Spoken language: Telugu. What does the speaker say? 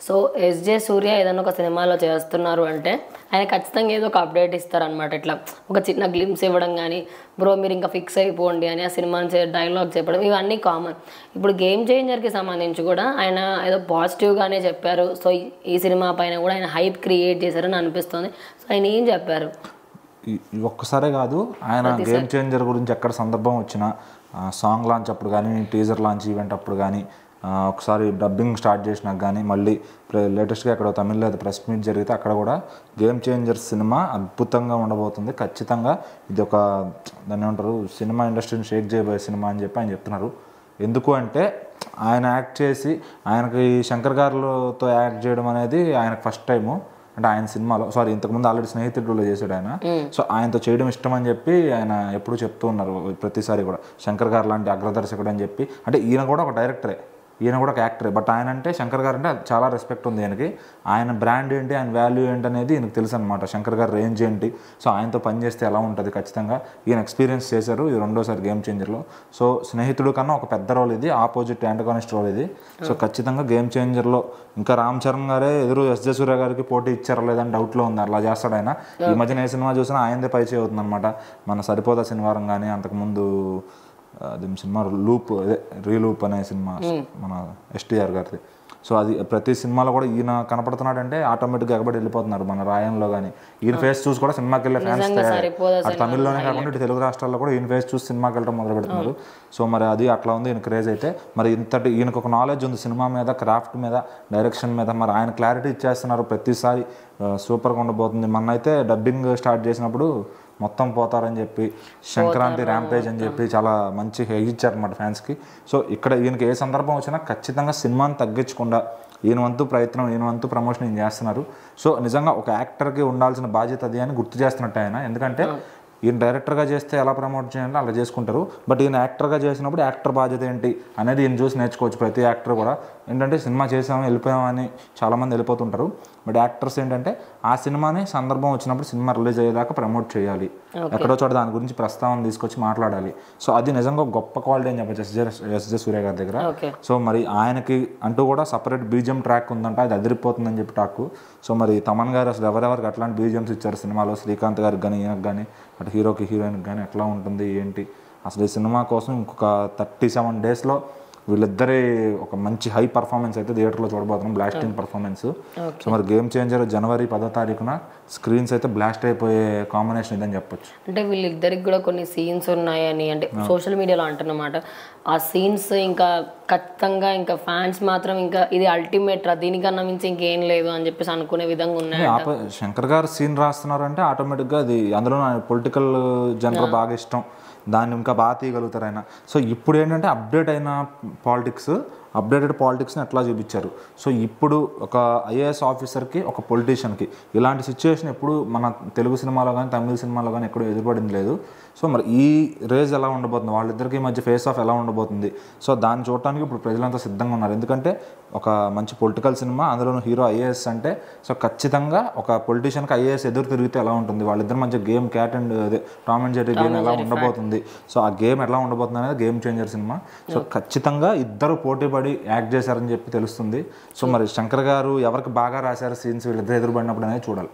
సో ఎస్జే సూర్య ఏదైనా ఒక సినిమాలో చేస్తున్నారు అంటే ఆయన ఖచ్చితంగా ఏదో ఒక అప్డేట్ ఇస్తారనమాట. ఇట్లా ఒక చిన్న గ్లిమ్స్ ఇవ్వడం కానీ, బ్రో మీరు ఇంకా ఫిక్స్ అయిపోండి అని ఆ సినిమాని డైలాగ్ చెప్పడం, ఇవన్నీ కామన్. ఇప్పుడు గేమ్ చేంజర్కి సంబంధించి కూడా ఆయన ఏదో పాజిటివ్గానే చెప్పారు. సో ఈ సినిమా పైన కూడా ఆయన హైప్ క్రియేట్ చేశారని అనిపిస్తుంది. సో ఆయన ఏం చెప్పారు? ఒక్కసారే కాదు, ఆయన గేమ్ చేంజర్ గురించి ఎక్కడ సందర్భం వచ్చినా, సాంగ్ లాంచ్ అప్పుడు కానీ, టీజర్ లాంచ్ ఈవెంట్ అప్పుడు కానీ, ఒకసారి డబ్బింగ్ స్టార్ట్ చేసినాక కానీ, మళ్ళీ లేటెస్ట్గా ఎక్కడ తమిళ్లో ప్రెస్ మీట్ జరిగితే అక్కడ కూడా గేమ్ చేంజర్ సినిమా అద్భుతంగా ఉండబోతుంది, ఖచ్చితంగా ఇది ఒక దాన్ని ఏమంటారు సినిమా ఇండస్ట్రీని షేక్ చేయబోయే సినిమా అని చెప్పి ఆయన చెప్తున్నారు. ఎందుకు అంటే ఆయన యాక్ట్ చేసి ఆయనకి శంకర్ గారితో యాక్ట్ చేయడం అనేది ఆయనకు ఫస్ట్ టైము. అంటే ఆయన సినిమాలో ఇంతకుముందు ఆల్రెడీ స్నేహితుడిలో చేశాడు ఆయన. సో ఆయనతో చేయడం ఇష్టం అని చెప్పి ఆయన ఎప్పుడు చెప్తూ ఉన్నారు ప్రతిసారి కూడా, శంకర్ గారు లాంటి అగ్రదర్శకుడు అని చెప్పి. అంటే ఈయన కూడా ఒక డైరెక్టరే, ఈయన కూడా ఒక యాక్టరే, బట్ ఆయన అంటే శంకర్ గారు అంటే చాలా రెస్పెక్ట్ ఉంది ఆయనకి. ఆయన బ్రాండ్ ఏంటి, ఆయన వాల్యూ ఏంటి అనేది ఈయనకు తెలుసు అనమాట, శంకర్ గారు రేంజ్ ఏంటి. సో ఆయనతో పనిచేస్తే ఎలా ఉంటుంది ఖచ్చితంగా ఈయన ఎక్స్పీరియన్స్ చేశారు. ఇది రెండోసారి గేమ్ చేంజర్లో. సో స్నేహితుడు కన్నా ఒక పెద్ద రోల్ ఇది, ఆపోజిట్ యాంటగానిస్ట్ రోల్ ఇది. సో ఖచ్చితంగా గేమ్ చేంజర్లో ఇంకా రామ్ చరణ్ గారే ఎదురు ఎస్జే సూర్య గారికి పోటీ ఇచ్చారా లేదని డౌట్లో ఉంది. అలా చేస్తాడు ఆయన. ఈ మధ్యన ఏ సినిమా చూసినా ఆయనదే పైచే అవుతుంది అనమాట. మన సరిపోదా శనివారం కానీ, అంతకుముందు సినిమా లూప్, అదే రీలూప్ అనే సినిమా మన ఎస్టీఆర్ గారిది. సో అది ప్రతి సినిమాలో కూడా ఈయన కనపడుతున్నాడంటే ఆటోమేటిక్గా ఎగబడి వెళ్ళిపోతున్నారు. మన రాయంలో కానీ ఈయన ఫేస్ చూసి కూడా సినిమాకి వెళ్ళే ఫ్యాన్స్ అటు తమిళ్లోనే కాకుండా ఇటు తెలుగు రాష్ట్రాల్లో కూడా ఈయన ఫేస్ చూసి సినిమాకి వెళ్ళడం మొదలు పెడుతున్నారు. సో మరి అది అట్లా ఉంది ఈయన క్రేజ్. అయితే మరి ఇంతటి ఈయనకు ఒక నాలెడ్జ్ ఉంది సినిమా మీద, క్రాఫ్ట్ మీద, డైరెక్షన్ మీద. మరి ఆయన క్లారిటీ ఇచ్చేస్తున్నారు ప్రతిసారి, సూపర్గా ఉండబోతుంది. మొన్న అయితే డబ్బింగ్ స్టార్ట్ చేసినప్పుడు మొత్తం పోతారని చెప్పి, సంక్రాంతి ర్యాంపేజ్ అని చెప్పి చాలా మంచి హెయిట్ ఇచ్చారనమాట ఫ్యాన్స్కి. సో ఇక్కడ ఈయనకి ఏ సందర్భం వచ్చినా ఖచ్చితంగా సినిమాని తగ్గించకుండా ఈయన వంతు ప్రయత్నం, ఈయన వంతు ప్రమోషన్ ఈయన చేస్తున్నారు. సో నిజంగా ఒక యాక్టర్కి ఉండాల్సిన బాధ్యత అది అని గుర్తు చేస్తున్నట్టు ఆయన. ఎందుకంటే ఈయన డైరెక్టర్గా చేస్తే ఎలా ప్రమోట్ చేయాలంటే అలా చేసుకుంటారు, బట్ ఈయన యాక్టర్గా చేసినప్పుడు యాక్టర్ బాధ్యత ఏంటి అనేది ఈయన చూసి నేర్చుకోవచ్చు ప్రతి యాక్టర్ కూడా. ఏంటంటే సినిమా చేసాము వెళ్ళిపోయామని చాలామంది వెళ్ళిపోతుంటారు, బట్ యాక్టర్స్ ఏంటంటే ఆ సినిమాని సందర్భం వచ్చినప్పుడు సినిమా రిలీజ్ అయ్యేదాకా ప్రమోట్ చేయాలి, ఎక్కడో చోట దాని గురించి ప్రస్తావన తీసుకొచ్చి మాట్లాడాలి. సో అది నిజంగా గొప్ప క్వాలిటీ అని చెప్పచ్చు ఎస్జే సూర్య గారి దగ్గర. సో మరి ఆయనకి అంటూ కూడా సపరేట్ బీజిఎం ట్రాక్ ఉందంట, అది అదిరిపోతుందని చెప్పి టాకు. సో మరి తమన్ గారు అసలు ఎవరెవరికి అట్లాంటి బీజిఎమ్స్ ఇచ్చారు సినిమాలో, శ్రీకాంత్ గారికి కానీ, ఈయనకు కానీ, అటు హీరోకి హీరోయిన్కి కానీ ఎట్లా ఉంటుంది ఏంటి అసలు ఈ సినిమా కోసం ఇంకొక 37 డేస్లో వీళ్ళిద్దరి ఒక మంచి హై పర్ఫార్మెన్స్ అయితే థియేటర్లో చూడబోతున్నాం, బ్లాస్టింగ్ పర్ఫార్మెన్స్. సో మరి గేమ్ చేంజర్ జనవరి 10వ తారీఖున స్క్రీన్స్ అయితే బ్లాస్ట్ అయిపోయే కాంబినేషన్ ఇదని చెప్పొచ్చు. అంటే వీళ్ళిద్దరికి కూడా కొన్ని సీన్స్ ఉన్నాయని అంటే సోషల్ మీడియాలో అంటున్నమాట. ఆ సీన్స్ ఇంకా ఖచ్చితంగా ఇంకా ఫ్యాన్స్ మాత్రం ఇంకా ఇది అల్టిమేట్ రా, దీనికన్నా మించి ఇంకేం లేదు అని చెప్పేసి అనుకునే విధంగా ఉన్నాయి. శంకర్ గారు సీన్ రాస్తున్నారంటే ఆటోమేటిక్గా అది అందులో పొలిటికల్ జనరల్ బాగా ఇష్టం, దాన్ని ఇంకా బాగా తీయగలుగుతారు ఆయన. సో ఇప్పుడు ఏంటంటే అప్డేటెడ్ పాలిటిక్స్ని ఎట్లా చూపించారు. సో ఇప్పుడు ఒక ఐఏఎస్ ఆఫీసర్కి, ఒక పొలిటీషియన్కి ఇలాంటి సిచ్యువేషన్ ఎప్పుడు మన తెలుగు సినిమాలో కానీ, తమిళ సినిమాలో కానీ ఎక్కడూ ఎదురుపడింది లేదు. సో మరి ఈ రేజ్ ఎలా ఉండబోతుంది, వాళ్ళిద్దరికి మధ్య ఫేస్ ఆఫ్ ఎలా ఉండబోతుంది, సో దాన్ని చూడటానికి ఇప్పుడు ప్రజలంతా సిద్ధంగా ఉన్నారు. ఎందుకంటే ఒక మంచి పొలిటికల్ సినిమా, అందులోనూ హీరో ఐఏఎస్ అంటే సో ఖచ్చితంగా ఒక పొలిటీషియన్కి ఐఏఎస్ ఎదురు తిరిగితే ఎలా ఉంటుంది, వాళ్ళిద్దరి మధ్య గేమ్ క్యాట్ అండ్ అదే టామ్ అండ్ జెర్రీ గేమ్ ఎలా ఉండబోతుంది, సో ఆ గేమ్ ఎలా ఉండబోతుంది అనేది గేమ్ చేంజర్ సినిమా. సో ఖచ్చితంగా ఇద్దరు పోటీ పడి యాక్ట్ చేశారని చెప్పి తెలుస్తుంది. సో మరి శంకర్ గారు ఎవరికి బాగా రాశారు సీన్స్ వీళ్ళిద్దరు ఎదురుపడినప్పుడు అనేది చూడాలి.